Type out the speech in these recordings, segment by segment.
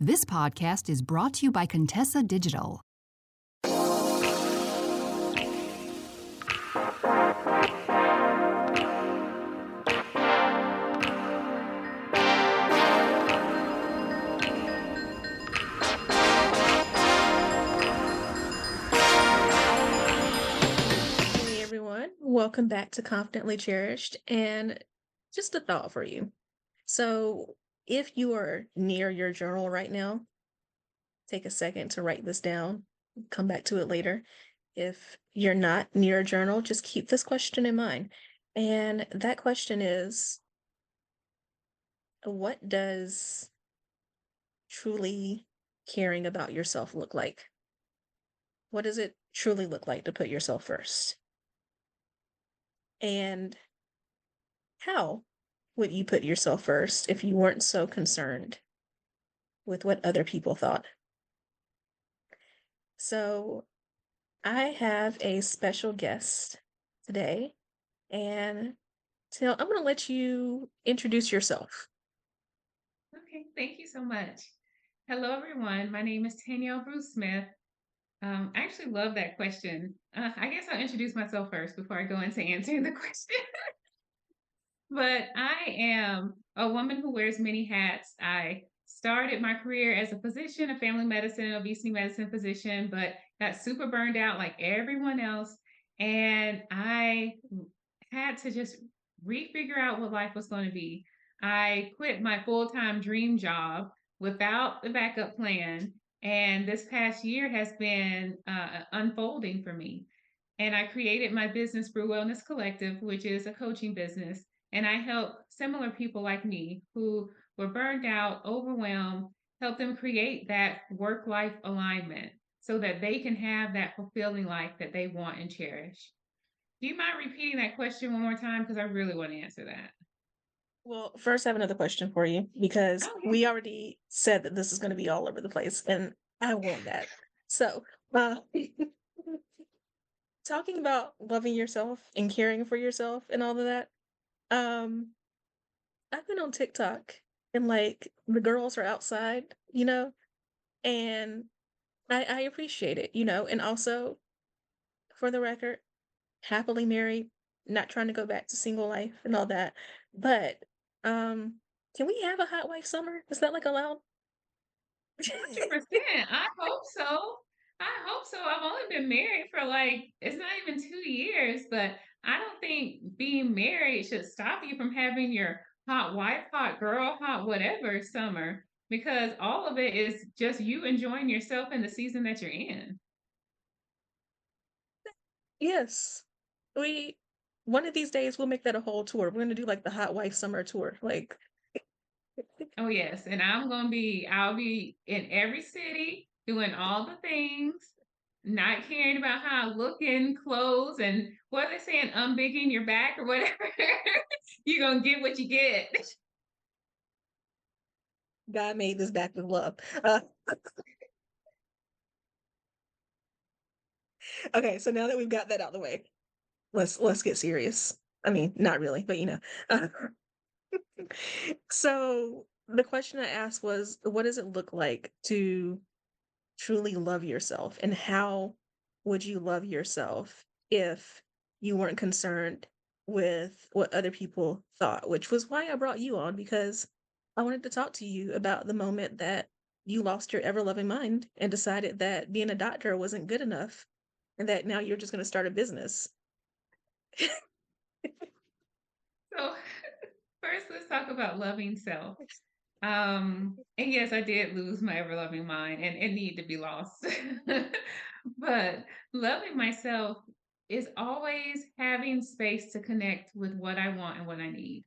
This podcast is brought to you by Contessa Digital. Hey everyone, welcome back to Confidently Cherished, and just a thought for you. So, if you are near your journal right now, take a second to write this down, come back to it later. If you're not near a journal, just keep this question in mind. And that question is, what does truly caring about yourself look like? What does it truly look like to put yourself first? And how would you put yourself first if you weren't so concerned with what other people thought? So, I have a special guest today, and I'm going to let you introduce yourself. Okay, thank you so much. Hello, everyone. My name is Tanielle Brew Smith. I actually love that question. I guess I'll introduce myself first before I go into answering the question. But I am a woman who wears many hats. I started my career as a physician, a family medicine and obesity medicine physician, but got super burned out like everyone else. And I had to just refigure out what life was going to be. I quit my full time dream job without the backup plan. And this past year has been unfolding for me. And I created my business, Brew Wellness Collective, which is a coaching business. And I help similar people like me who were burned out, overwhelmed, help them create that work life alignment so that they can have that fulfilling life that they want and cherish. Do you mind repeating that question one more time? Because I really want to answer that. Well, first, I have another question for you because Oh, yeah. we already said that this is going to be all over the place, and I want that. So, talking about loving yourself and caring for yourself and all of that, um, I've been on TikTok and like the girls are outside, and I appreciate it, and also for the record, happily married, not trying to go back to single life and all that. But can we have a hot wife summer? Is that like allowed? 100%. I hope so. I hope so. I've only been married for like, it's not even 2 years, but I don't think being married should stop you from having your hot wife, hot girl, hot whatever summer, because all of it is just you enjoying yourself in the season that you're in. Yes. We One of these days we'll make that a whole tour. We're gonna do like the hot wife summer tour. Like Oh, yes. And I'll be in every city doing all the things, not caring about how I look in clothes and what are they saying, unbigging your back or whatever. You're going to get what you get. God made this back with love. Okay, so now that we've got that out of the way, let's get serious. I mean, not really, but Uh, so the question I asked was, what does it look like to truly love yourself, and how would you love yourself if you weren't concerned with what other people thought? Which was why I brought you on, because I wanted to talk to you about the moment that you lost your ever loving mind and decided that being a doctor wasn't good enough and that now you're just going to start a business. So, first, let's talk about loving self. And yes, I did lose my ever loving mind and it need to be lost. But loving myself is always having space to connect with what I want and what I need.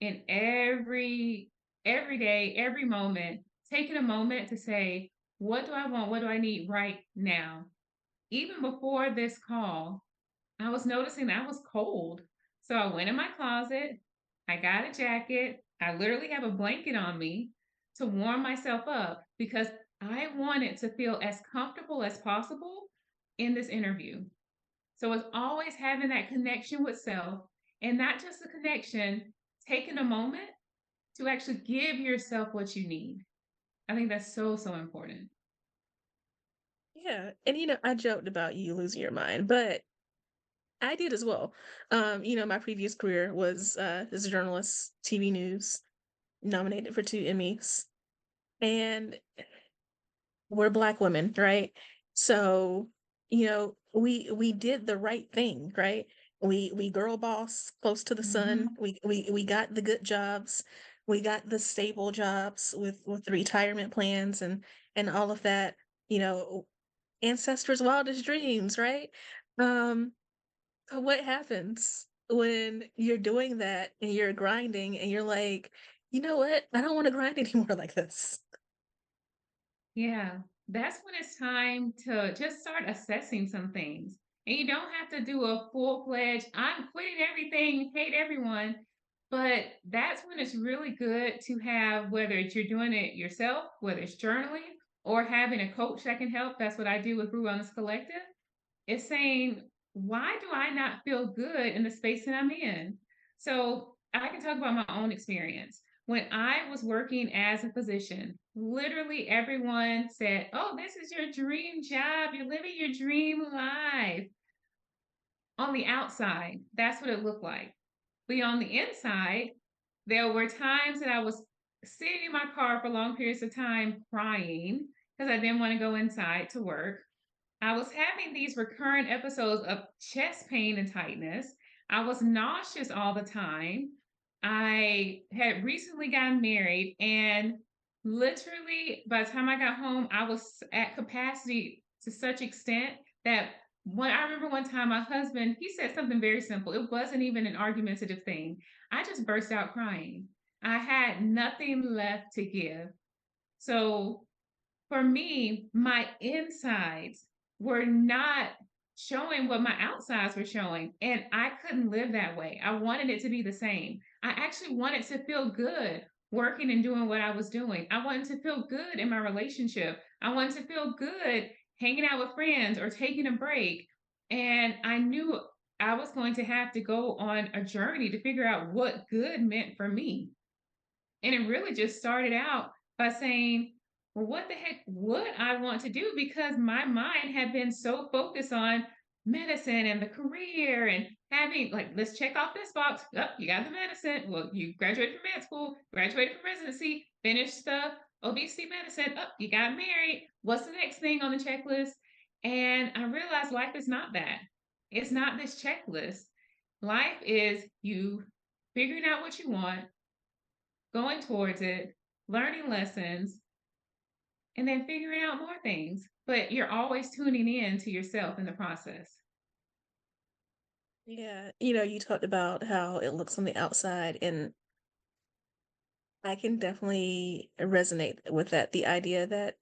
In every day, every moment, taking a moment to say, what do I want? What do I need right now? Even before this call, I was noticing I was cold. So I went in my closet, I got a jacket, I literally have a blanket on me to warm myself up because I wanted to feel as comfortable as possible in this interview. So it's always having that connection with self, and not just a connection, taking a moment to actually give yourself what you need. I think that's so, so important. Yeah. And I joked about you losing your mind, but I did as well. My previous career was as a journalist, TV news, nominated for 2 Emmys. And we're Black women, right? So, we did the right thing, right? We girl boss close to the sun. Hmm. We got the good jobs. We got the stable jobs with the retirement plans and all of that, you know, ancestors' wildest dreams, right? Um, but what happens when you're doing that and you're grinding and you're like, you know what? I don't want to grind anymore like this. Yeah, that's when it's time to just start assessing some things. And you don't have to do a full-fledged, I'm quitting everything, hate everyone. But that's when it's really good to have, whether it's you're doing it yourself, whether it's journaling or having a coach that can help. That's what I do with Brew Wellness Collective. It's saying, why do I not feel good in the space that I'm in? So I can talk about my own experience. When I was working as a physician, literally everyone said, oh, this is your dream job. You're living your dream life. On the outside, that's what it looked like. But on the inside, there were times that I was sitting in my car for long periods of time crying because I didn't want to go inside to work. I was having these recurrent episodes of chest pain and tightness. I was nauseous all the time. I had recently gotten married, and literally by the time I got home, I was at capacity to such extent that when I remember one time my husband, he said something very simple. It wasn't even an argumentative thing. I just burst out crying. I had nothing left to give. So for me, my insides were not showing what my outsides were showing. And I couldn't live that way. I wanted it to be the same. I actually wanted to feel good working and doing what I was doing. I wanted to feel good in my relationship. I wanted to feel good hanging out with friends or taking a break. And I knew I was going to have to go on a journey to figure out what good meant for me. And it really just started out by saying, well, what the heck would I want to do? Because my mind had been so focused on medicine and the career and having, like, let's check off this box. Oh, you got the medicine. Well, you graduated from med school, graduated from residency, finished the obesity medicine. Oh, you got married. What's the next thing on the checklist? And I realized life is not that. It's not this checklist. Life is you figuring out what you want, going towards it, learning lessons, and then figuring out more things. But you're always tuning in to yourself in the process. Yeah, you talked about how it looks on the outside, and I can definitely resonate with that. The idea that,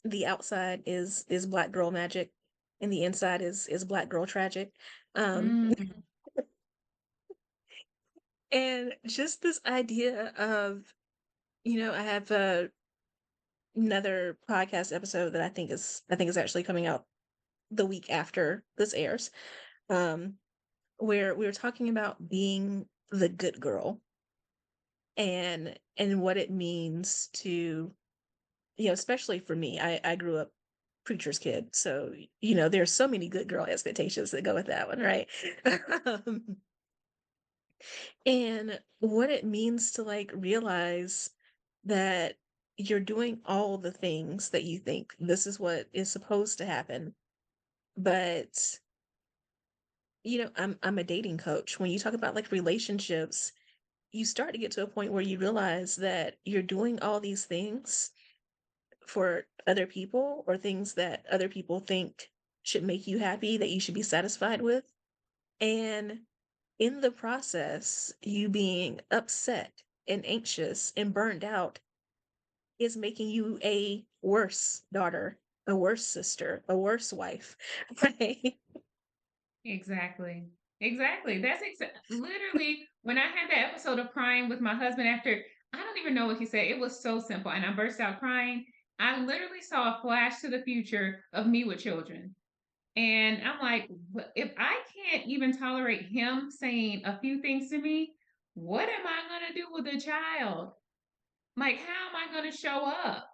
the outside is Black girl magic and the inside is Black girl tragic. Um, Mm, and just this idea of, I have another podcast episode that I think is actually coming out the week after this airs. Um, where we were talking about being the good girl and what it means to, especially for me. I grew up preacher's kid, so there's so many good girl expectations that go with that one, right? um, and what it means to like realize that you're doing all the things that you think this is what is supposed to happen, but I'm a dating coach. When you talk about like relationships, you start to get to a point where you realize that you're doing all these things for other people or things that other people think should make you happy, that you should be satisfied with. And in the process, you being upset and anxious and burned out is making you a worse daughter, a worse sister, a worse wife, right? exactly. Exactly. Literally when I had that episode of crying with my husband after, I don't even know what he said. It was so simple. And I burst out crying. I literally saw a flash to the future of me with children. And I'm like, if I can't even tolerate him saying a few things to me, what am I going to do with a child? Like, how am I going to show up?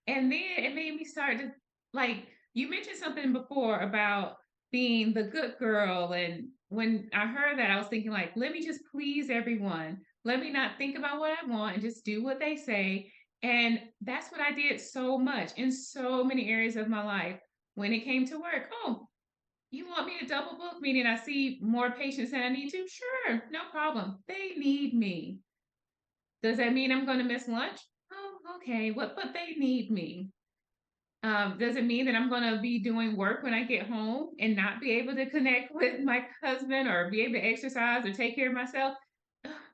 And then it made me start to, like, you mentioned something before about being the good girl. And when I heard that, I was thinking, like, let me just please everyone. Let me not think about what I want and just do what they say. And that's what I did so much in so many areas of my life. When it came to work, oh, you want me to double book, meaning I see more patients than I need to? Sure, no problem. They need me. Does that mean I'm going to miss lunch? Oh, okay. What? But they need me. Does it mean that I'm going to be doing work when I get home and not be able to connect with my husband or be able to exercise or take care of myself?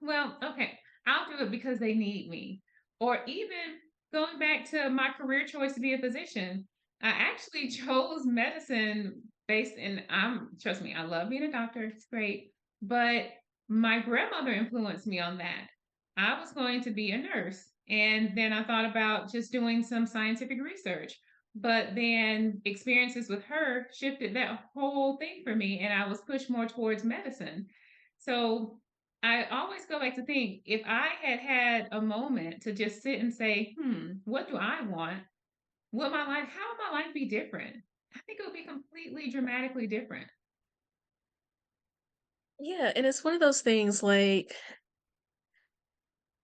Well, okay, I'll do it because they need me. Or even going back to my career choice to be a physician, I actually chose medicine based in, trust me, I love being a doctor. It's great. But my grandmother influenced me on that. I was going to be a nurse. And then I thought about just doing some scientific research. But then experiences with her shifted that whole thing for me, and I was pushed more towards medicine. So I always go back to think, if I had had a moment to just sit and say, what do I want? How would my life be different? I think it would be completely dramatically different. Yeah, and it's one of those things like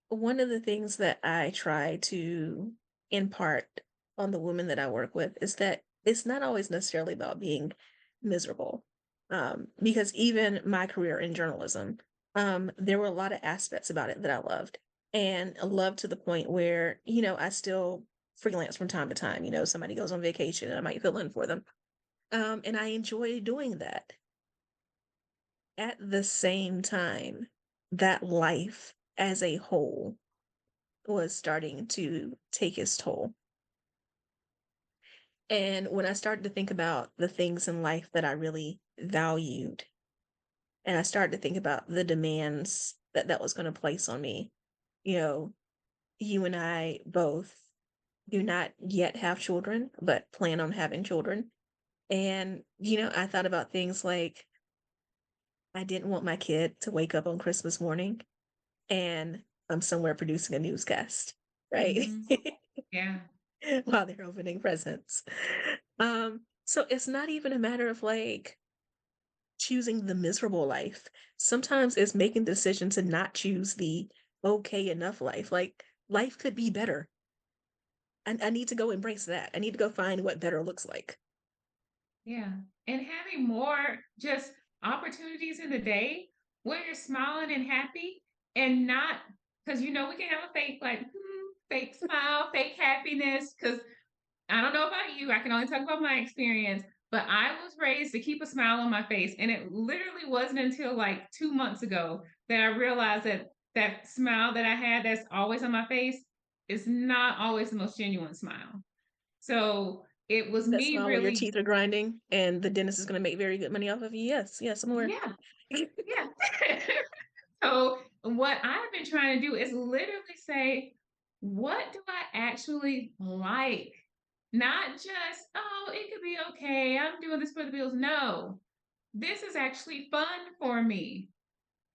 one of the things that I try to impart on the women that I work with is that it's not always necessarily about being miserable. Because even my career in journalism, there were a lot of aspects about it that I loved and loved to the point where, I still freelance from time to time. Somebody goes on vacation and I might fill in for them. And I enjoy doing that. At the same time, that life as a whole was starting to take its toll. And when I started to think about the things in life that I really valued, and I started to think about the demands that was going to place on me, you know, you and I both do not yet have children, but plan on having children. And, I thought about things like I didn't want my kid to wake up on Christmas morning and I'm somewhere producing a newscast, right? Hmm. Yeah. While they're opening presents. So it's not even a matter of like choosing the miserable life. Sometimes it's making the decision to not choose the okay enough life. Like life could be better. And I need to go embrace that. I need to go find what better looks like. Yeah. And having more just opportunities in the day where you're smiling and happy and not because we can have a fake fake smile, fake happiness. Because I don't know about you, I can only talk about my experience, but I was raised to keep a smile on my face. And it literally wasn't until like 2 months ago that I realized that that smile that I had that's always on my face is not always the most genuine smile. So it was That me smile when your really. teeth are grinding and the dentist is going to make very good money off of you. Yes, yes, I'm aware. Yeah, yeah. So what I've been trying to do is literally say, what do I actually like? Not just, oh, it could be okay. I'm doing this for the bills. No, this is actually fun for me.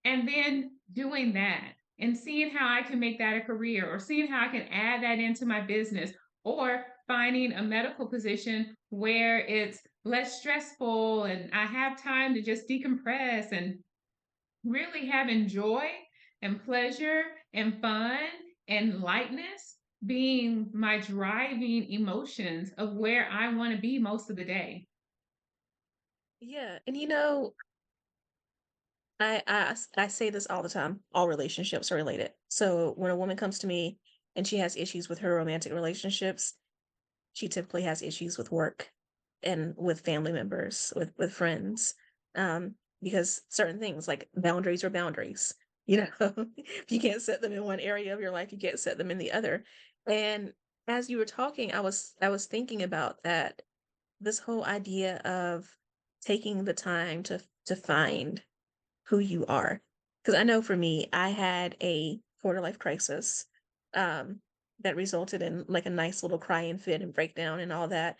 And then doing that and seeing how I can make that a career or seeing how I can add that into my business or finding a medical position where it's less stressful and I have time to just decompress and really having joy and pleasure and fun and lightness being my driving emotions of where I want to be most of the day. Yeah, and I say this all the time. All relationships are related. So when a woman comes to me and she has issues with her romantic relationships, she typically has issues with work and with family members, with friends, because certain things like boundaries are boundaries. If you can't set them in one area of your life, you can't set them in the other. And as you were talking, I was thinking about that, this whole idea of taking the time to find who you are. Because I know for me, I had a quarter life crisis that resulted in like a nice little crying fit and breakdown and all that.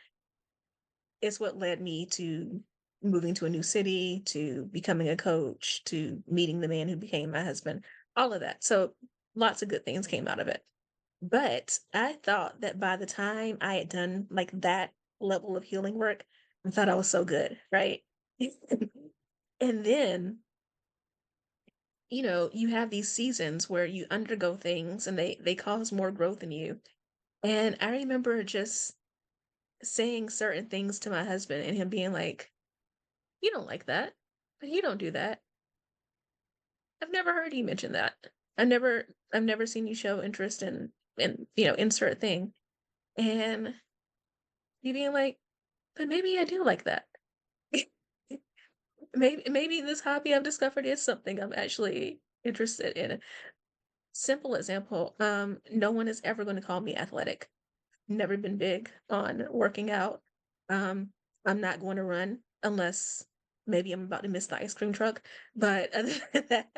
It's what led me to moving to a new city, to becoming a coach, to meeting the man who became my husband, all of that. So lots of good things came out of it. But I thought that by the time I had done like that level of healing work, I thought I was so good, right? And then, you have these seasons where you undergo things and they cause more growth in you. And I remember just saying certain things to my husband and him being like, "You don't like that. You don't do that. I've never heard you mention that. I've never seen you show interest in insert thing." And you being like, "But maybe I do like that. Maybe this hobby I've discovered is something I'm actually interested in." Simple example, no one is ever going to call me athletic. Never been big on working out. Um, I'm not going to run unless maybe I'm about to miss the ice cream truck. But other than that,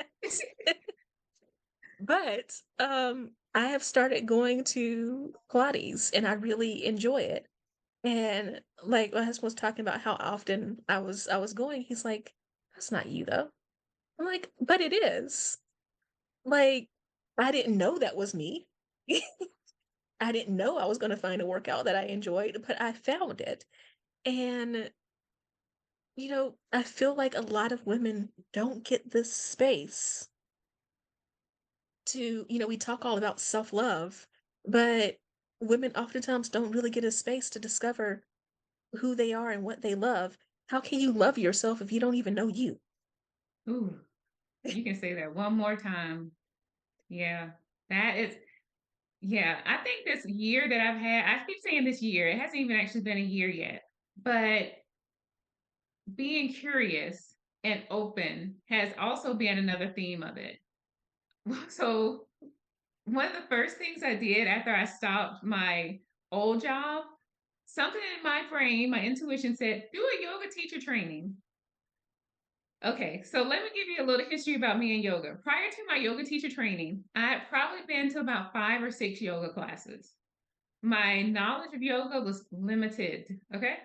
but I have started going to Pilates and I really enjoy it. And like my husband was talking about how often I was going, he's like, "That's not you though." I'm like, "But it is." Like, I didn't know that was me. I didn't know I was going to find a workout that I enjoyed, but I found it. And, I feel like a lot of women don't get this space to, we talk all about self love, but women oftentimes don't really get a space to discover who they are and what they love. How can you love yourself if you don't even know you? Ooh, you can say that one more time. Yeah, that is, yeah. I think this year that I've had, I keep saying this year, it hasn't even actually been a year yet, but being curious and open has also been another theme of it. So, one of the first things I did after I stopped my old job, something in my brain, my intuition said, do a yoga teacher training. Okay, so let me give you a little history about me and yoga. Prior to my yoga teacher training, I had probably been to about 5 or 6 yoga classes. My knowledge of yoga was limited, okay?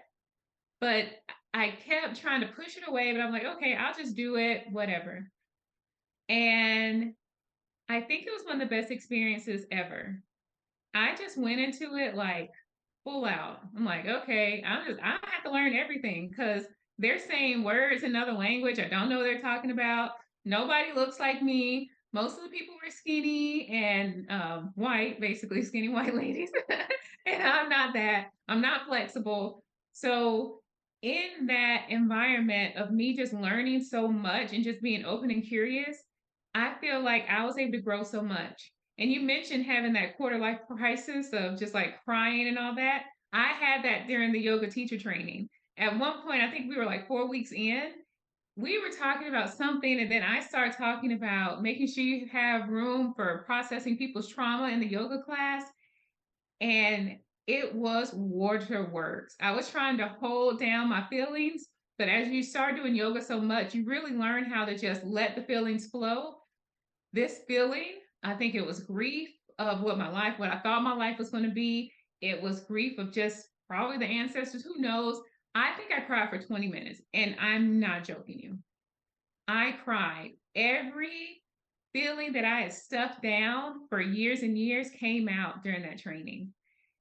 But I kept trying to push it away, but I'm like, okay, I'll just do it, whatever. And I think it was one of the best experiences ever. I just went into it like full out. I'm like, okay, I have to learn everything because they're saying words in another language. I don't know what they're talking about. Nobody looks like me. Most of the people were skinny and white, basically skinny white ladies. And I'm not that. I'm not flexible. So in that environment of me just learning so much and just being open and curious, I feel like I was able to grow so much. And you mentioned having that quarter life crisis of just like crying and all that. I had that during the yoga teacher training. At one point, I think we were like 4 weeks in. We were talking about something, and then I started talking about making sure you have room for processing people's trauma in the yoga class. And it was waterworks. I was trying to hold down my feelings, but as you start doing yoga so much, you really learn how to just let the feelings flow. This feeling, I think it was grief of what I thought my life was going to be. It was grief of just probably the ancestors, who knows. I think I cried for 20 minutes, and I'm not joking you. I cried. Every feeling that I had stuffed down for years and years came out during that training.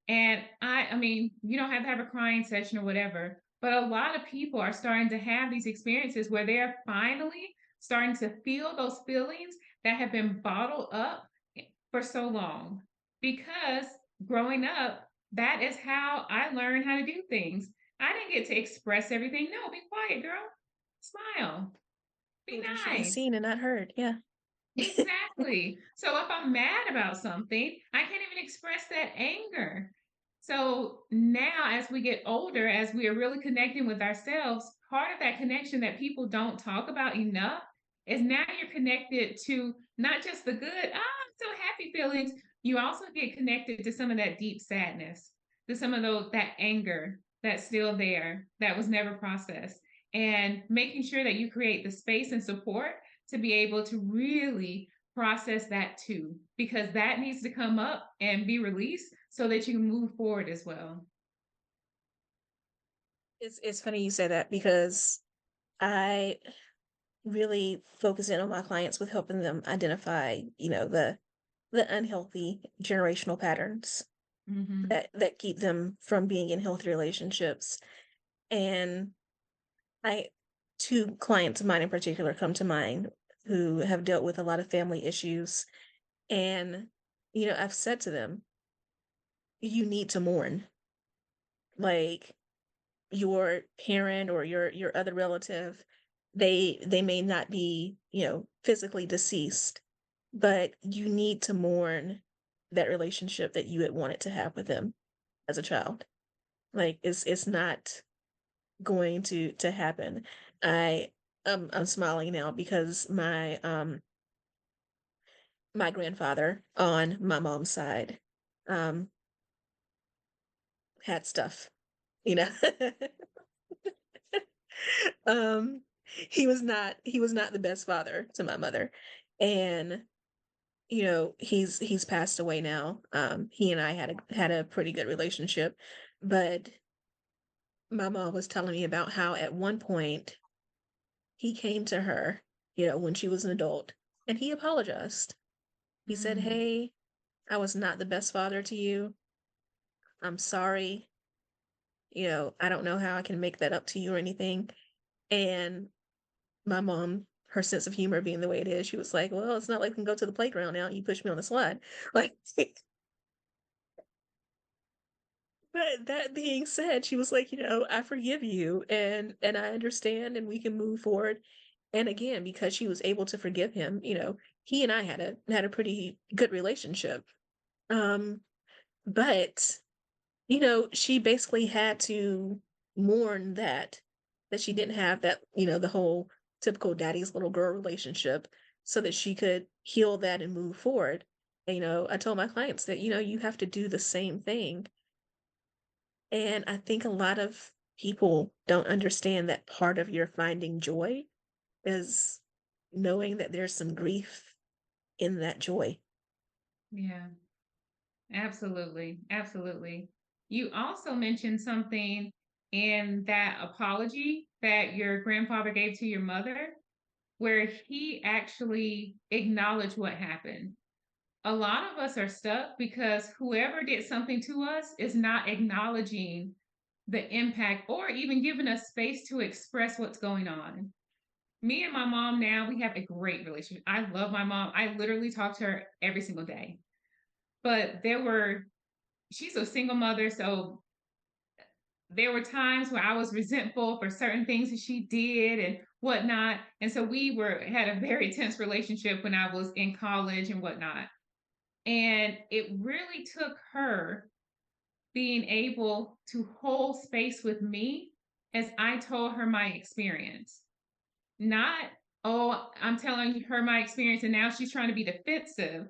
And I mean, you don't have to have a crying session or whatever, but a lot of people are starting to have these experiences where they're finally starting to feel those feelings that have been bottled up for so long. Because growing up, that is how I learned how to do things. I didn't get to express everything. No, be quiet, girl. Smile. Be Told you should be nice. seen and not heard. Yeah. Exactly. So if I'm mad about something, I can't even express that anger. So now, as we get older, as we are really connecting with ourselves, part of that connection that people don't talk about enough is now you're connected to not just the good, I'm so happy feelings. You also get connected to some of that deep sadness, to some of that anger that's still there, that was never processed. And making sure that you create the space and support to be able to really process that too, because that needs to come up and be released so that you can move forward as well. It's funny you say that because I really focus in on my clients with helping them identify, the the unhealthy generational patterns Mm-hmm. that keep them from being in healthy relationships. And I two clients of mine in particular come to mind who have dealt with a lot of family issues. And, I've said to them, you need to mourn. Like, your parent or your other relative, they may not be, physically deceased, but you need to mourn that relationship that you had wanted to have with them as a child. Like, it's not going to happen. I'm smiling now because my grandfather on my mom's side um had stuff, you know. um he was not the best father to my mother. And he's passed away now. He and I had a pretty good relationship, but my mom was telling me about how at one point he came to her, when she was an adult, and he apologized. He said, Mm. "Hey, I was not the best father to you. I'm sorry. I don't know how I can make that up to you or anything." And my mom, her sense of humor being the way it is, she was like, "Well, it's not like we can go to the playground now. You push me on the slide." Like, but that being said, she was like, "I forgive you, and I understand, and we can move forward." And again, because she was able to forgive him, he and I had a pretty good relationship. Um, but she basically had to mourn that she didn't have that, the whole typical daddy's little girl relationship, so that she could heal that and move forward. And, I told my clients that, you have to do the same thing. And I think a lot of people don't understand that part of your finding joy is knowing that there's some grief in that joy. Yeah, absolutely. Absolutely. You also mentioned something in that apology that your grandfather gave to your mother, where he actually acknowledged what happened. A lot of us are stuck because whoever did something to us is not acknowledging the impact or even giving us space to express what's going on. Me and my mom now, we have a great relationship. I love my mom. I literally talk to her every single day. But she's a single mother. So there were times where I was resentful for certain things that she did and whatnot. And so had a very tense relationship when I was in college and whatnot. And it really took her being able to hold space with me as I told her my experience. Not, oh, I'm telling her my experience and now she's trying to be defensive,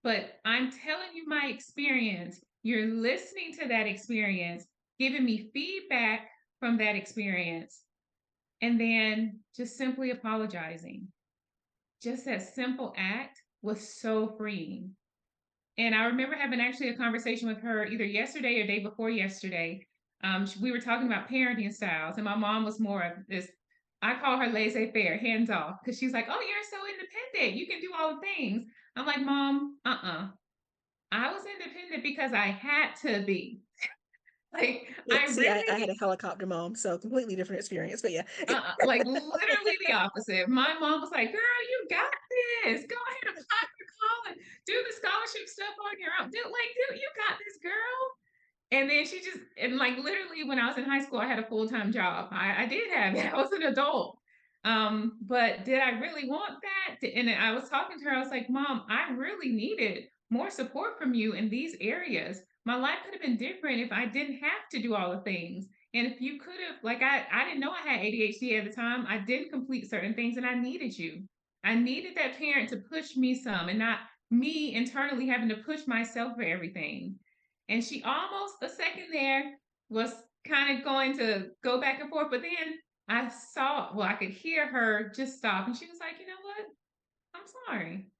but I'm telling you my experience. You're listening to that experience, giving me feedback from that experience, and then just simply apologizing. Just that simple act was so freeing. And I remember having actually a conversation with her either yesterday or day before yesterday. We were talking about parenting styles, and my mom was more of this. I call her laissez-faire, hands off, because she's like, "Oh, you're so independent. You can do all the things." I'm like, "Mom, I was independent because I had to be." Like, Yeah, I see, I had really a helicopter mom, so completely different experience, but yeah. like literally the opposite. My mom was like, "Girl, you got this. Go ahead and apply for college. Do the scholarship stuff on your own. You got this, girl." And then and like literally when I was in high school, I had a full-time job. I did have it. I was an adult. But did I really want that? And I was talking to her, I was like, "Mom, I really needed more support from you in these areas. My life could have been different if I didn't have to do all the things. And if you could have, like, I didn't know I had ADHD at the time. I didn't complete certain things and I needed you. I needed that parent to push me some and not me internally having to push myself for everything." And she almost a second there was kind of going to go back and forth, but then I could hear her just stop. And she was like, "You know what? I'm sorry."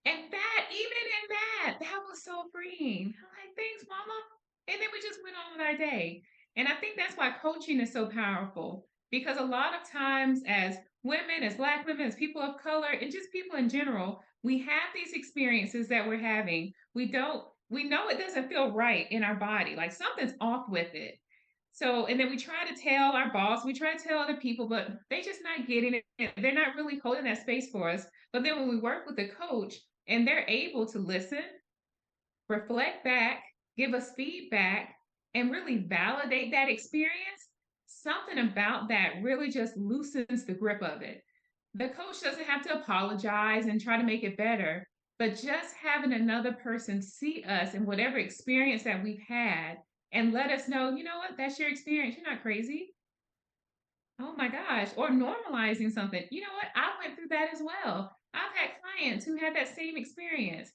And even in that was so freeing. I'm like, "Thanks, mama." And then we just went on with our day. And I think that's why coaching is so powerful because a lot of times, as women, as Black women, as people of color, and just people in general, we have these experiences that we're having. We know it doesn't feel right in our body, like something's off with it. So, and then we try to tell our boss, we try to tell other people, but they just not getting it. They're not really holding that space for us. But then when we work with a coach and they're able to listen, reflect back, give us feedback, and really validate that experience, something about that really just loosens the grip of it. The coach doesn't have to apologize and try to make it better, but just having another person see us in whatever experience that we've had and let us know, you know what, that's your experience. You're not crazy. Oh my gosh. Or normalizing something. You know what? I went through that as well. I've had clients who had that same experience.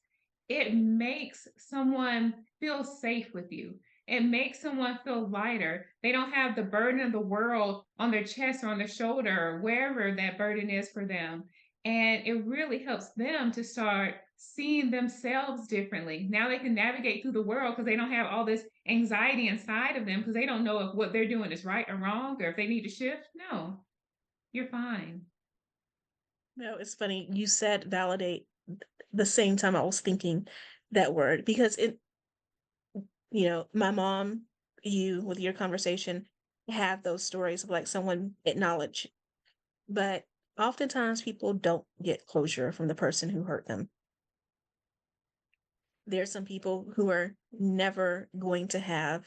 It makes someone feel safe with you. It makes someone feel lighter. They don't have the burden of the world on their chest or on their shoulder or wherever that burden is for them. And it really helps them to start seeing themselves differently. Now they can navigate through the world because they don't have all this anxiety inside of them because they don't know if what they're doing is right or wrong or if they need to shift. No, you're fine. No, it's funny. You said validate the same time I was thinking that word because my mom, you with your conversation have those stories of like someone acknowledge, but oftentimes people don't get closure from the person who hurt them. There's some people who are never going to have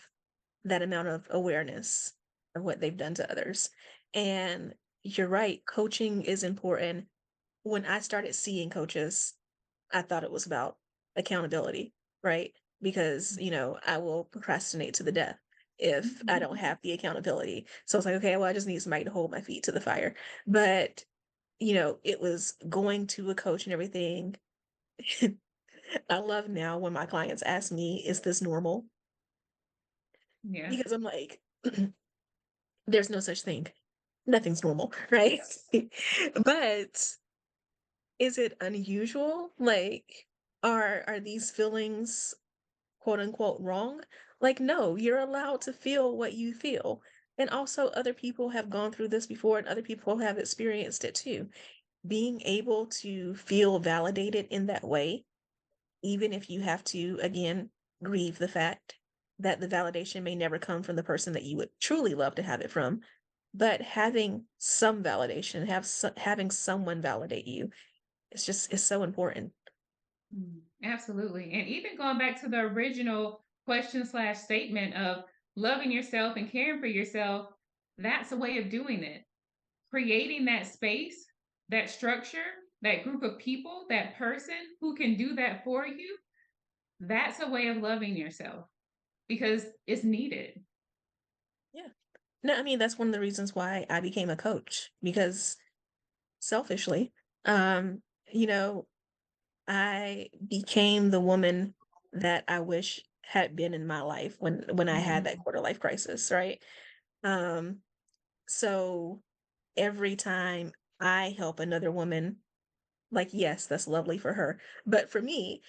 that amount of awareness of what they've done to others. And you're right, coaching is important. When I started seeing coaches, I thought it was about accountability, right? Because, I will procrastinate to the death if I don't have the accountability. So it's like, okay, well, I just need somebody to hold my feet to the fire. But, it was going to a coach and everything. I love now when my clients ask me, is this normal? Yeah. Because I'm like, there's no such thing. Nothing's normal, right? But is it unusual? Like, are these feelings quote unquote wrong? Like, no, you're allowed to feel what you feel. And also, other people have gone through this before, and other people have experienced it too. Being able to feel validated in that way, even if you have to, again, grieve the fact that the validation may never come from the person that you would truly love to have it from, but having some validation, having someone validate you, it's so important. Absolutely. And even going back to the original question slash statement of loving yourself and caring for yourself, that's a way of doing it. Creating that space, that structure, that group of people, that person who can do that for you, that's a way of loving yourself because it's needed. Yeah. No, I mean, that's one of the reasons why I became a coach because selfishly, um, you know, I became the woman that I wish had been in my life when I had that quarter life crisis, right? Um, so every time I help another woman, like, yes, that's lovely for her, but for me,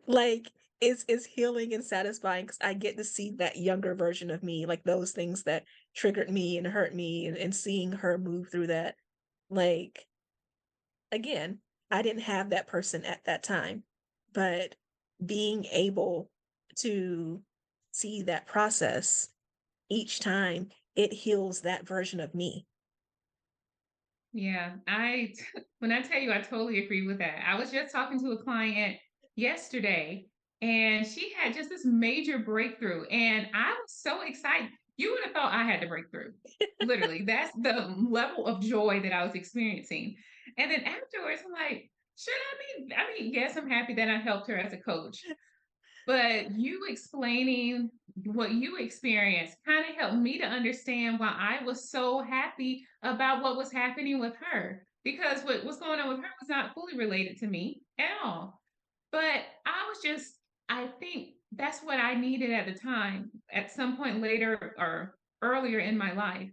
like it's healing and satisfying because I get to see that younger version of me, like those things that triggered me and hurt me, and seeing her move through that. Like, again, I didn't have that person at that time, but being able to see that process each time, it heals that version of me. Yeah, when I tell you, I totally agree with that. I was just talking to a client yesterday and she had just this major breakthrough, and I was so excited. You would have thought I had the breakthrough. Literally, that's the level of joy that I was experiencing. And then afterwards, I'm like, should I mean, yes, I'm happy that I helped her as a coach, but you explaining what you experienced kind of helped me to understand why I was so happy about what was happening with her. Because what was going on with her was not fully related to me at all. But I think that's what I needed at the time, at some point later or earlier in my life.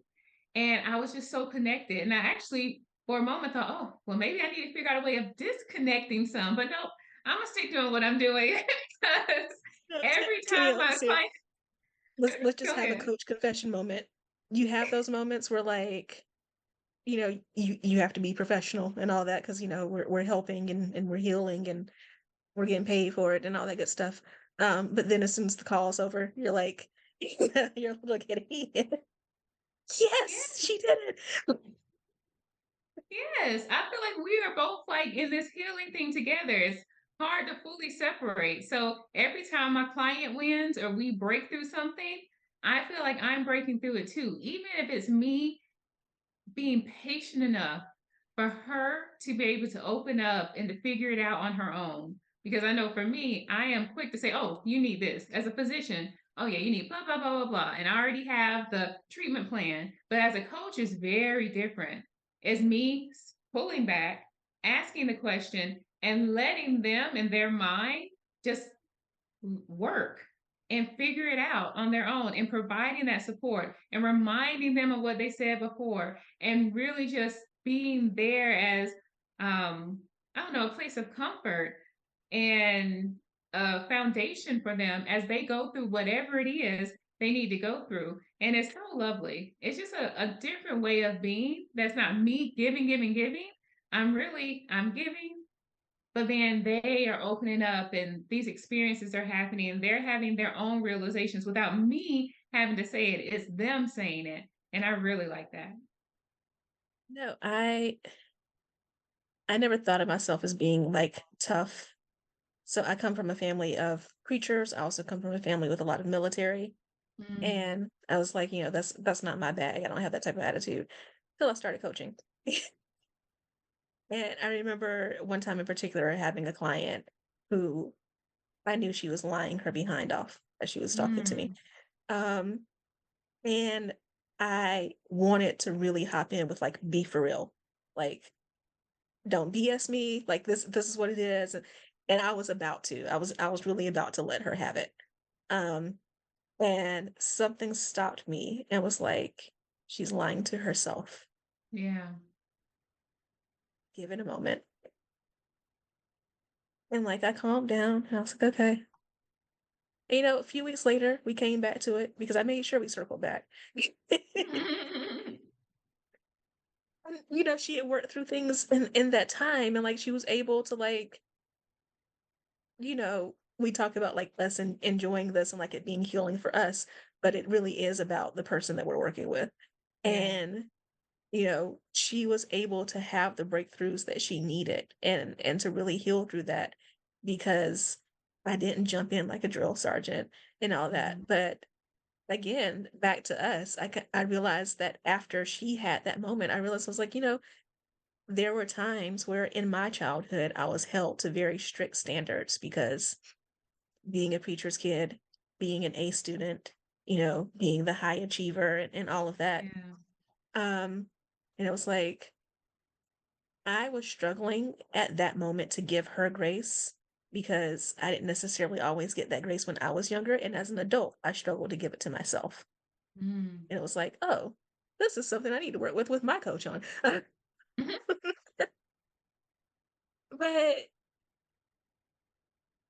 And I was just so connected. And I actually, for a moment, thought, oh, well, maybe I need to figure out a way of disconnecting some. But no, I'm going to stick doing what I'm doing because No, every time Tanielle, my see, client, let's just go have a ahead. coach confession moment. You have those moments where, like, you have to be professional and all that because we're helping and we're healing and we're getting paid for it and all that good stuff. But then as soon as the call's over, you're like, you're looking at yes, Yeah. she did it. Yes, I feel like we are both like in this healing thing together. It's hard to fully separate. So every time my client wins or we break through something, I feel like I'm breaking through it too. Even if it's me being patient enough for her to be able to open up and to figure it out on her own. Because I know for me, I am quick to say, oh, you need this as a physician. Oh, yeah, you need blah, blah, blah, blah, blah. And I already have the treatment plan. But as a coach, is very different. It's me pulling back, asking the question, and letting them in their mind just work and figure it out on their own and providing that support and reminding them of what they said before and really just being there as I don't know, a place of comfort and a foundation for them as they go through whatever it is they need to go through. And it's so lovely. It's just a different way of being. That's not me giving, giving, giving. I'm giving, but then they are opening up and these experiences are happening and they're having their own realizations without me having to say it. It's them saying it. And I really like that. No, I never thought of myself as being like tough. So I come from a family of preachers. I also come from a family with a lot of military. Mm, And I was like, that's not my bag. I don't have that type of attitude till I started coaching. And I remember one time in particular having a client who I knew she was lying her behind off as she was talking to me. mm, Um, and I wanted to really hop in with like, be for real. Like, don't BS me. Like this is what it is. And I was about to. I was really about to let her have it. Um, and something stopped me and was like, she's lying to herself. yeah. Give it a moment. And like I calmed down and I was like, okay. And, a few weeks later, we came back to it because I made sure we circled back. And, she had worked through things in that time and like she was able to like, we talk about like us and enjoying this and like it being healing for us, but it really is about the person that we're working with. Yeah. And she was able to have the breakthroughs that she needed and to really heal through that because I didn't jump in like a drill sergeant and all that. Mm, But again, back to us, I realized that after she had that moment, I realized I was like, there were times where in my childhood I was held to very strict standards because being a preacher's kid, being an A student, being the high achiever and all of that. yeah. Um, and it was like I was struggling at that moment to give her grace because I didn't necessarily always get that grace when I was younger. And as an adult, I struggled to give it to myself. Mm. And it was like, oh, this is something I need to work with my coach on. But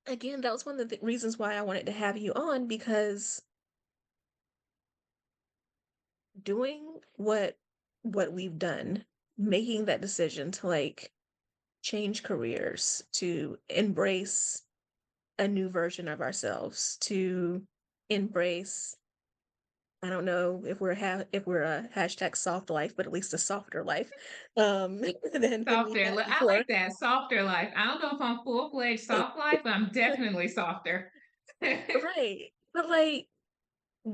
again, that was one of the reasons why I wanted to have you on because doing what we've done, making that decision to like change careers, to embrace a new version of ourselves, to embrace, I don't know if we're a hashtag soft life, but at least a softer life than we Softer. had I before. like that. Softer life. I don't know if I'm full-fledged soft life, but I'm definitely softer. Right. But like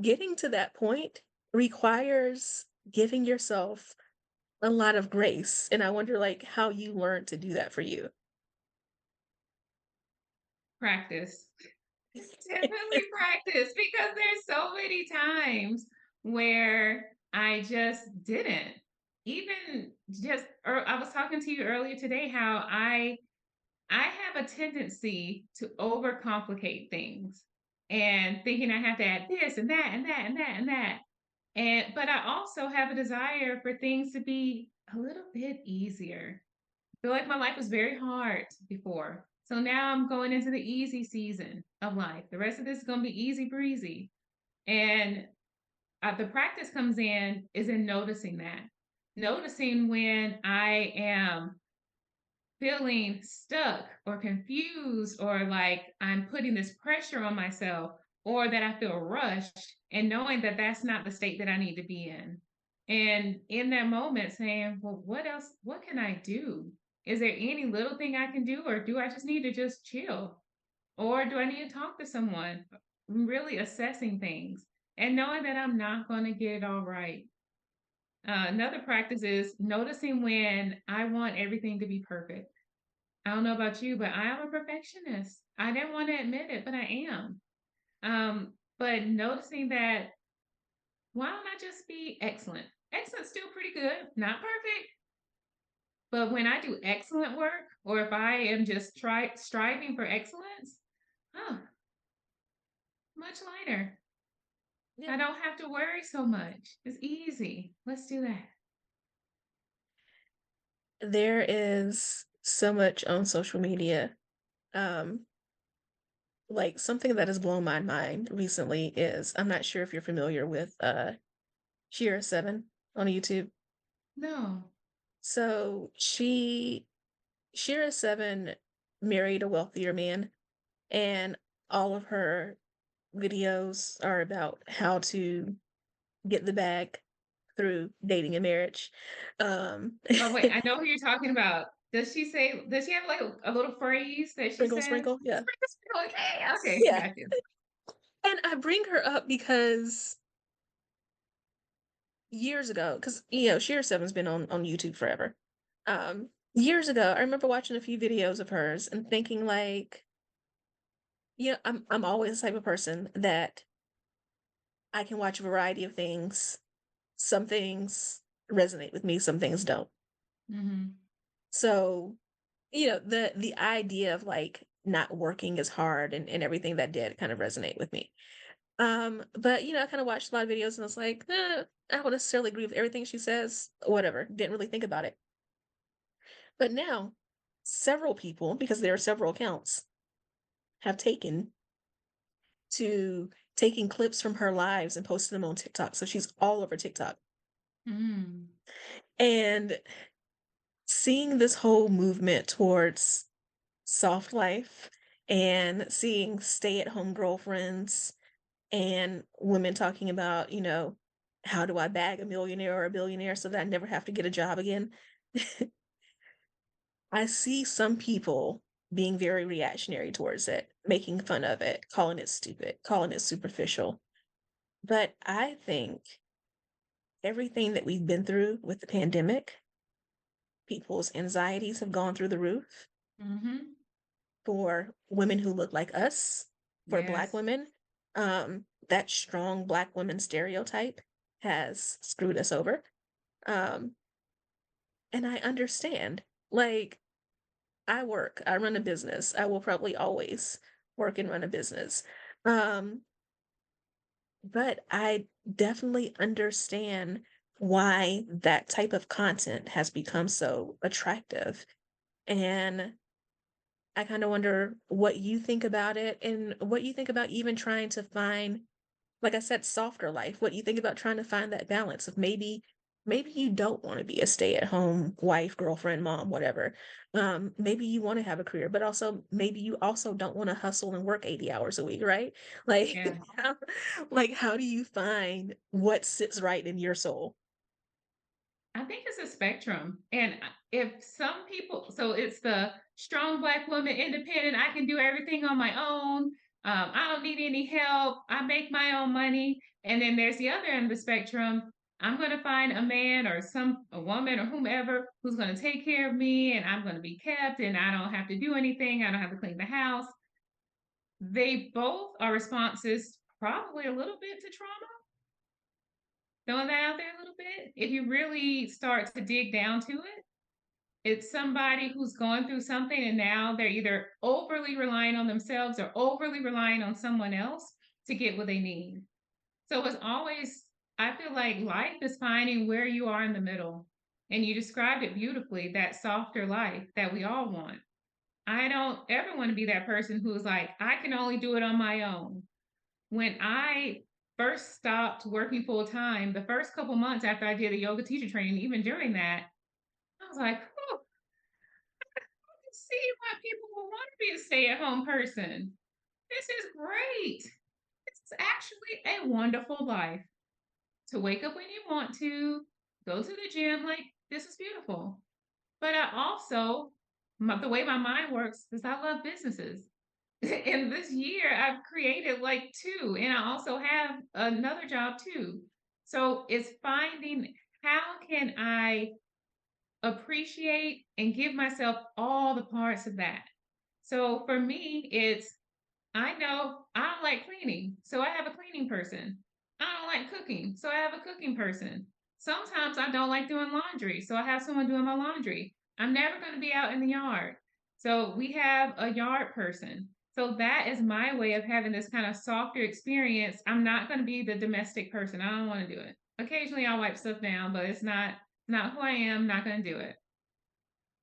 getting to that point requires giving yourself a lot of grace. And I wonder like how you learned to do that for you. Practice. Definitely practice because there's so many times where I just didn't. Even just, or I was talking to you earlier today how I have a tendency to overcomplicate things and thinking I have to add this and that and that and that and that. And but I also have a desire for things to be a little bit easier. I feel like my life was very hard before. So now I'm going into the easy season of life. The rest of this is going to be easy breezy. And the practice comes in is in noticing that. noticing when I am feeling stuck or confused or like I'm putting this pressure on myself or that I feel rushed and knowing that that's not the state that I need to be in. And in that moment saying, well, what else? What can I do? Is there any little thing I can do, or do I just need to just chill? Or do I need to talk to someone? Really assessing things and knowing that I'm not going to get it all right. Another practice is noticing when I want everything to be perfect. I don't know about you, but I am a perfectionist. I didn't want to admit it, but I am. But noticing that, why don't I just be excellent? Excellent's still pretty good, not perfect. But when I do excellent work, or if I am just striving for excellence, oh, much lighter. Yeah. I don't have to worry so much. It's easy. Let's do that. There is so much on social media. Like something that has blown my mind recently is I'm not sure if you're familiar with Shira 7 on YouTube. No. So Shira 7 married a wealthier man, and all of her videos are about how to get the bag through dating and marriage. Oh wait, I know who you're talking about. Does she say? Does she have like a little phrase that she Sprinkle, says? sprinkle, yeah. Okay, okay, Yeah. got you. And I bring her up because years ago, because Shira Seven's been on YouTube forever. Years ago, I remember watching a few videos of hers and thinking like, I'm always the type of person that I can watch a variety of things. Some things resonate with me, some things don't. Mm-hmm. So, the idea of like not working as hard and everything that did kind of resonate with me. But I kind of watched a lot of videos and I was like, I don't necessarily agree with everything she says. Whatever. Didn't really think about it. But now, several people, because there are several accounts, have taking clips from her lives and posting them on TikTok. So she's all over TikTok. Mm-hmm. And seeing this whole movement towards soft life and seeing stay-at-home girlfriends and women talking about, how do I bag a millionaire or a billionaire so that I never have to get a job again? I see some people being very reactionary towards it, making fun of it, calling it stupid, calling it superficial. But I think everything that we've been through with the pandemic, people's anxieties have gone through the roof. Mm-hmm. For women who look like us, for Black Yes. women, that strong Black woman stereotype has screwed us over. Um, and I understand. Like, I run a business. I will probably always work and run a business. Um, but I definitely understand why that type of content has become so attractive. And I kind of wonder what you think about it and what you think about even trying to find, like I said, softer life. What you think about trying to find that balance of maybe you don't want to be a stay-at-home wife, girlfriend, mom, whatever. Maybe you want to have a career, but also maybe you also don't want to hustle and work 80 hours a week, right? Like, Yeah. how do you find what sits right in your soul? I think it's a spectrum. And if some people, so it's the strong Black woman, independent, I can do everything on my own. I don't need any help. I make my own money. And then there's the other end of the spectrum. I'm going to find a man or a woman or whomever who's going to take care of me and I'm going to be kept and I don't have to do anything. I don't have to clean the house. They both are responses probably a little bit to trauma. Throwing that out there a little bit. If you really start to dig down to it, it's somebody who's going through something and now they're either overly relying on themselves or overly relying on someone else to get what they need. So it's always, I feel like life is finding where you are in the middle. And you described it beautifully, that softer life that we all want. I don't ever want to be that person who's like, I can only do it on my own. When I first stopped working full time, the first couple months after I did the yoga teacher training, even during that, I was like, oh, I can see why people will want to be a stay-at-home person. This is great. This is actually a wonderful life. To wake up when you want to, go to the gym, like this is beautiful. But I also, the way my mind works is I love businesses. And this year I've created like two, and I also have another job too. So it's finding how can I appreciate and give myself all the parts of that. So for me, it's I know I don't like cleaning, so I have a cleaning person. I don't like cooking, so I have a cooking person. Sometimes I don't like doing laundry, so I have someone doing my laundry. I'm never going to be out in the yard, so we have a yard person. So that is my way of having this kind of softer experience. I'm not going to be the domestic person. I don't want to do it. Occasionally I'll wipe stuff down, but it's not who I am. Not going to do it.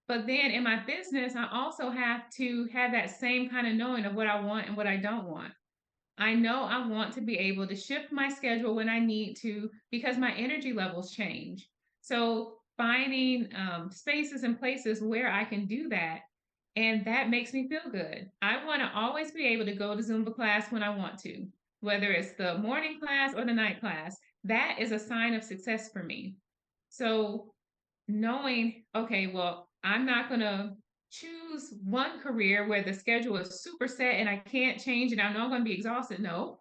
But then in my business, I also have to have that same kind of knowing of what I want and what I don't want. I know I want to be able to shift my schedule when I need to because my energy levels change. So finding spaces and places where I can do that. And that makes me feel good. I want to always be able to go to Zumba class when I want to, whether it's the morning class or the night class. That is a sign of success for me. So knowing, okay, well, I'm not going to choose one career where the schedule is super set and I can't change and I know I'm going to be exhausted. No,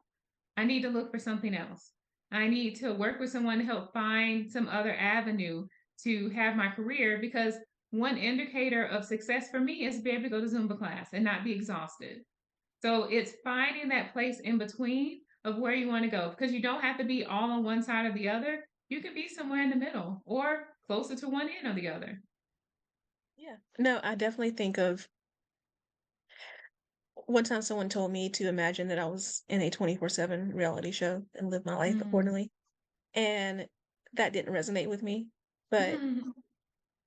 I need to look for something else. I need to work with someone to help find some other avenue to have my career because one indicator of success for me is to be able to go to Zumba class and not be exhausted. So it's finding that place in between of where you want to go because you don't have to be all on one side or the other. You can be somewhere in the middle or closer to one end or the other. Yeah. No, I definitely think of one time someone told me to imagine that I was in a 24/7 reality show and live my life Mm. accordingly. And that didn't resonate with me. But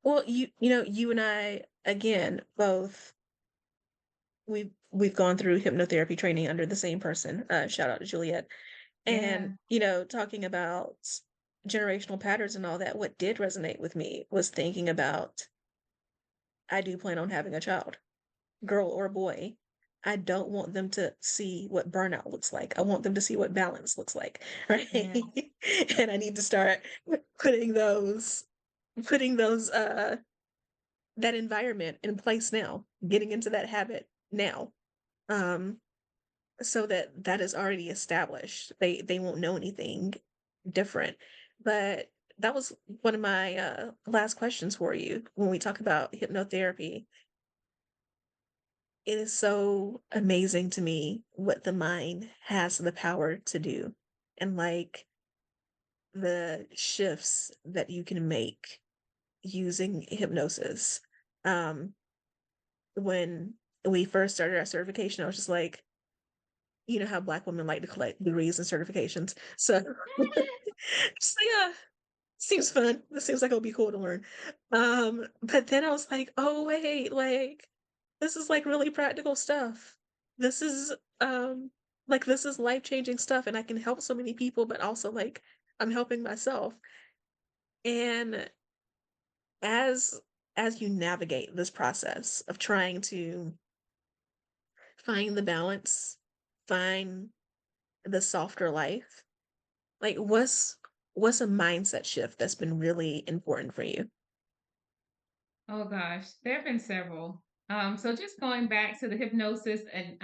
well, you and I again both we've gone through hypnotherapy training under the same person. Shout out to Juliet. And Yeah. talking about generational patterns and all that, what did resonate with me was thinking about I do plan on having a child, girl or boy. I don't want them to see what burnout looks like. I want them to see what balance looks like, right? Yeah. And I need to start putting those putting those that environment in place now, getting into that habit now. Um so that that is already established. They won't know anything different. But that was one of my last questions for you when we talk about hypnotherapy. It is so amazing to me what the mind has the power to do and like the shifts that you can make using hypnosis. Um, when we first started our certification, I was just like, you know how Black women like to collect degrees and certifications. So, just like, yeah, seems fun. This seems like it'll be cool to learn. But then I was like, oh wait, like this is like really practical stuff. This is like this is life-changing stuff and I can help so many people, but also like I'm helping myself. And as as you navigate this process of trying to find the balance, find the softer life, like what's a mindset shift that's been really important for you? Oh gosh, there have been several. So just going back to the hypnosis, and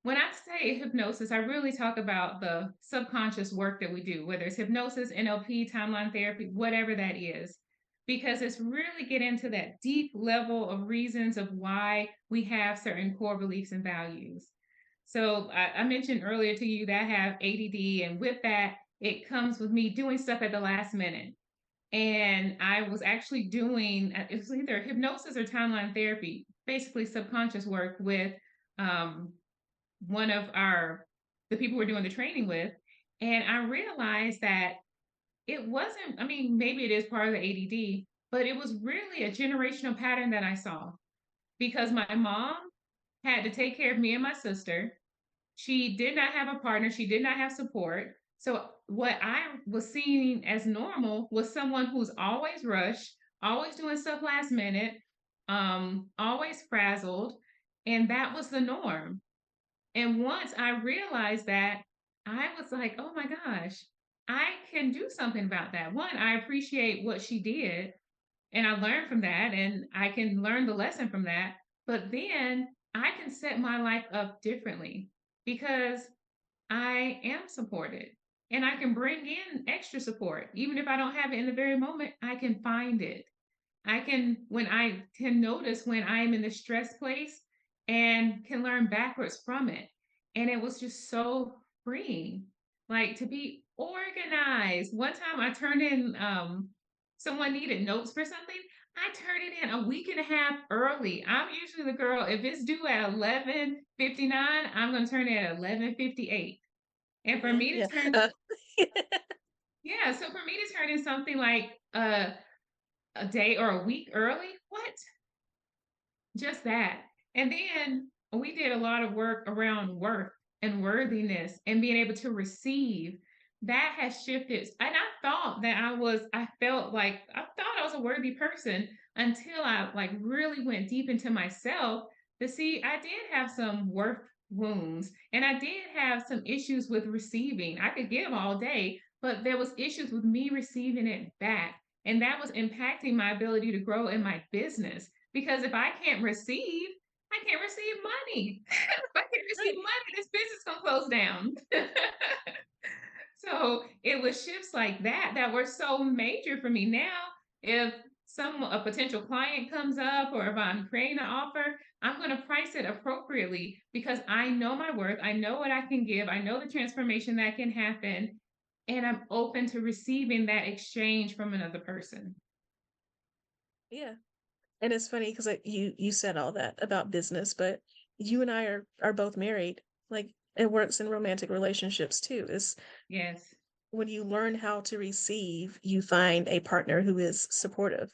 when I say hypnosis, I really talk about the subconscious work that we do, whether it's hypnosis, NLP, timeline therapy, whatever that is, because it's really get into that deep level of reasons of why we have certain core beliefs and values. So I mentioned earlier to you that I have ADD, and with that, it comes with me doing stuff at the last minute. And I was actually doing it was either hypnosis or timeline therapy, basically subconscious work with um, one of the people we're doing the training with, and I realized that it wasn't. I mean, maybe it is part of the ADD, but it was really a generational pattern that I saw because my mom had to take care of me and my sister. She did not have a partner. She did not have support. So what I was seeing as normal was someone who's always rushed, always doing stuff last minute, always frazzled, and that was the norm. And once I realized that, I was like, oh my gosh, I can do something about that. One, I appreciate what she did, and I learned from that, and I can learn the lesson from that. But then I can set my life up differently because I am supported and I can bring in extra support. Even if I don't have it in the very moment, I can find it. When I can notice when I am in the stress place and can learn backwards from it. And it was just so freeing, like to be organized. One time I turned in, someone needed notes for something. I turned it in a week and a half early. I'm usually the girl, if it's due at 11:59, I'm going to turn it at 11:58. And for me to Yeah. turn, yeah, so for me to turn in something like a day or a week early, what? Just that. And then we did a lot of work around worth and worthiness and being able to receive. That has shifted. And I felt like I thought I was a worthy person until I like really went deep into myself to see I did have some worth wounds and I did have some issues with receiving. I could give all day, but there was issues with me receiving it back. And that was impacting my ability to grow in my business because if I can't receive, I can't receive money. If I can't receive Right. money, this business gonna close down. So it was shifts like that that were so major for me. Now, if a potential client comes up or if I'm creating an offer, I'm going to price it appropriately because I know my worth. I know what I can give. I know the transformation that can happen. And I'm open to receiving that exchange from another person. Yeah. And it's funny because you said all that about business, but you and I are both married. Like it works in romantic relationships too. Is Yes. when you learn how to receive, you find a partner who is supportive.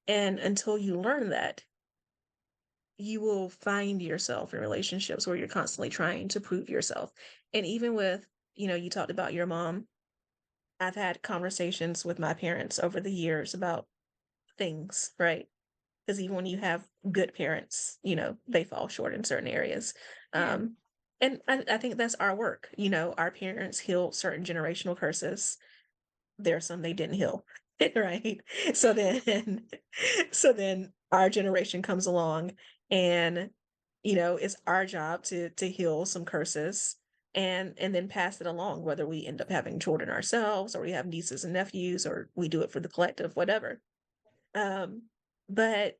And until you learn that, you will find yourself in relationships where you're constantly trying to prove yourself. And even with, you talked about your mom. I've had conversations with my parents over the years about things, right? Because even when you have good parents, they fall short in certain areas. Yeah. And I think that's our work. Our parents healed certain generational curses. There are some they didn't heal, right? So then, so then our generation comes along, and it's our job to heal some curses and then pass it along, whether we end up having children ourselves or we have nieces and nephews or we do it for the collective, whatever. But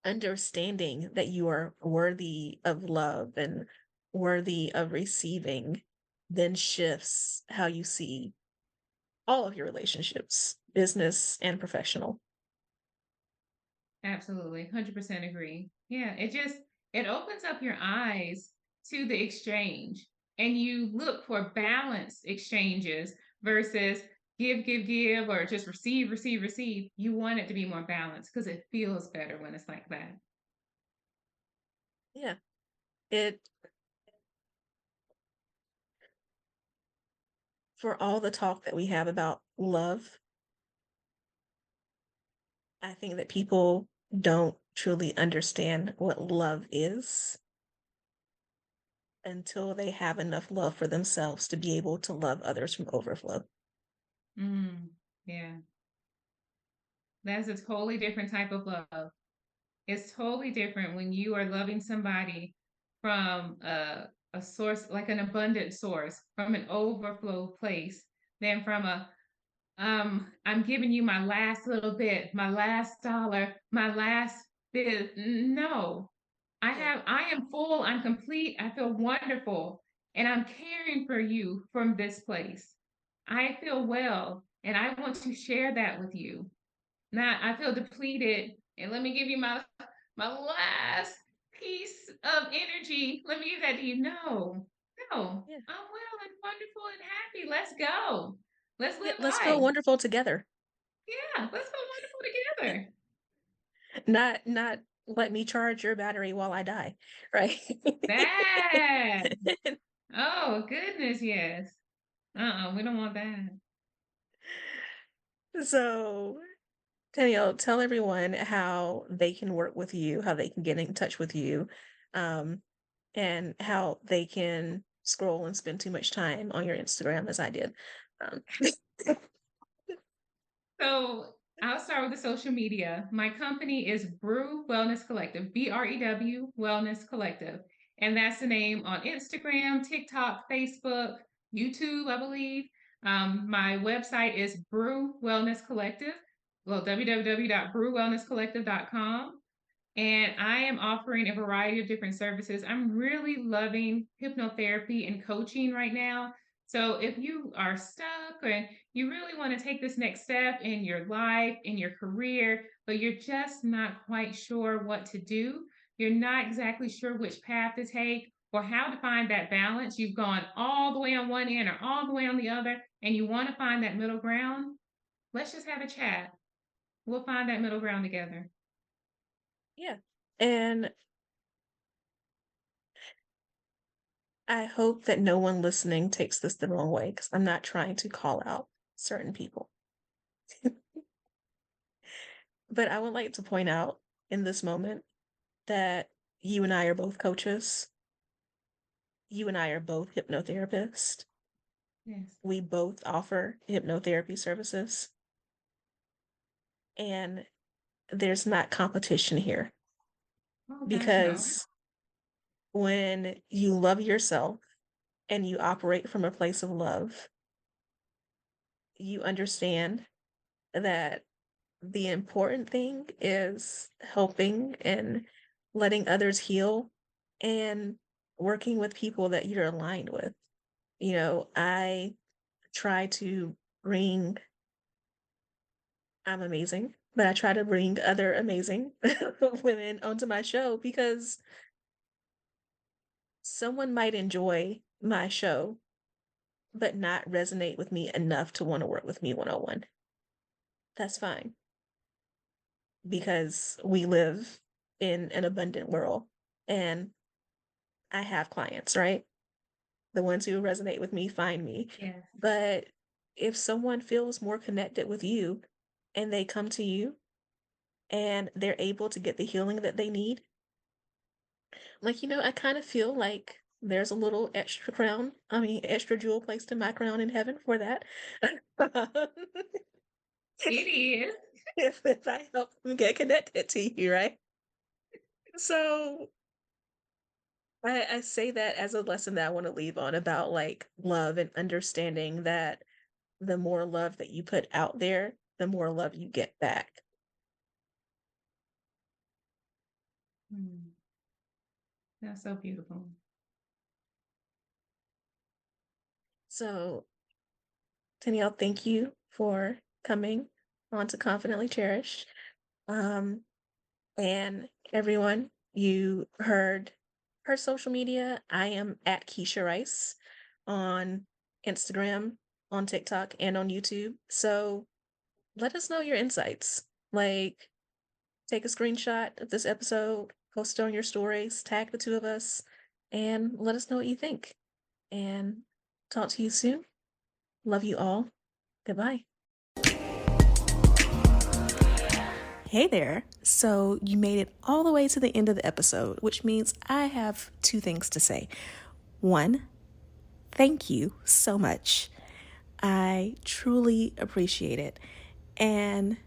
understanding that you are worthy of love and worthy of receiving then shifts how you see all of your relationships, business and professional. Absolutely. 100% agree. Yeah. It opens up your eyes to the exchange and you look for balanced exchanges versus give, or just receive, receive, receive. You want it to be more balanced because it feels better when it's like that. Yeah. It For all the talk that we have about love, I think that people don't truly understand what love is until they have enough love for themselves to be able to love others from overflow. Mm, yeah. That's a totally different type of love. It's totally different when you are loving somebody from a source, like an abundant source, from an overflow place, than from I'm giving you my last little bit, my last dollar, my last bit. No, Yeah. I am full, I'm complete, I feel wonderful, and I'm caring for you from this place. I feel well, and I want to share that with you. Not I feel depleted, and let me give you my last piece of energy. Let me give that to you. No, no, Yeah. I'm well and wonderful and happy. Let's go. Let's Yeah. live Let's feel life. wonderful together. Yeah, let's feel wonderful together. Not let me charge your battery while I die, right? That. Oh, goodness, yes. We don't want that. So, Tanielle, tell everyone how they can work with you, how they can get in touch with you, and how they can scroll and spend too much time on your Instagram as I did. Um, So I'll start with the social media. My company is Brew Wellness Collective, BREW Wellness Collective. And that's the name on Instagram, TikTok, Facebook, YouTube, I believe. My website is Brew Wellness Collective. Well, www.brewwellnesscollective.com. And I am offering a variety of different services. I'm really loving hypnotherapy and coaching right now. So if you are stuck and you really want to take this next step in your life, in your career, but you're just not quite sure what to do, you're not exactly sure which path to take or how to find that balance, you've gone all the way on one end or all the way on the other, and you want to find that middle ground, let's just have a chat. We'll find that middle ground together. yeah. And I hope that no one listening takes this the wrong way because I'm not trying to call out certain people. But I would like to point out in this moment that you and I are both coaches. You and I are both hypnotherapists. Yes. We both offer hypnotherapy services. And there's not competition here. Oh, gosh, no. Because when you love yourself and you operate from a place of love, you understand that the important thing is helping and letting others heal and working with people that you're aligned with. You know, I try to bring, I'm amazing, but I try to bring other amazing women onto my show because someone might enjoy my show, but not resonate with me enough to want to work with me one-on-one. That's fine because we live in an abundant world and I have clients, right? The ones who resonate with me find me. Yes. But if someone feels more connected with you and they come to you and they're able to get the healing that they need, like, I kind of feel like there's a little extra jewel placed in my crown in heaven for that. It is. if I help them get connected to you, right? So I say that as a lesson that I want to leave on about like love and understanding that the more love that you put out there, the more love you get back. That's so beautiful. So, Tanielle, thank you for coming on to Confidently Cherished. And everyone, you heard her social media. I am at Keshia Rice on Instagram, on TikTok, and on YouTube. So let us know your insights. Like, take a screenshot of this episode, post it on your stories, tag the two of us, and let us know what you think. And talk to you soon. Love you all. Goodbye. Hey there. So you made it all the way to the end of the episode, which means I have two things to say. One, thank you so much. I truly appreciate it. And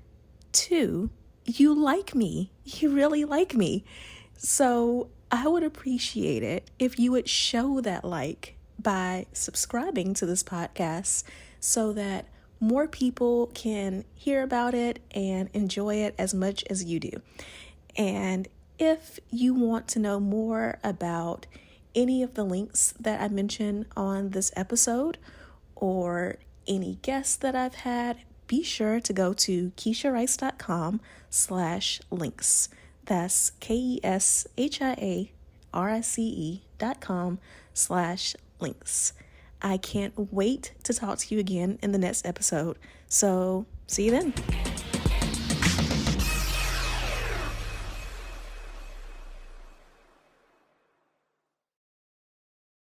two, you like me. You really like me. So I would appreciate it if you would show that like by subscribing to this podcast so that more people can hear about it and enjoy it as much as you do. And if you want to know more about any of the links that I mentioned on this episode or any guests that I've had, be sure to go to KeshiaRice.com/links. That's KeshiaRice.com/links. I can't wait to talk to you again in the next episode. So see you then.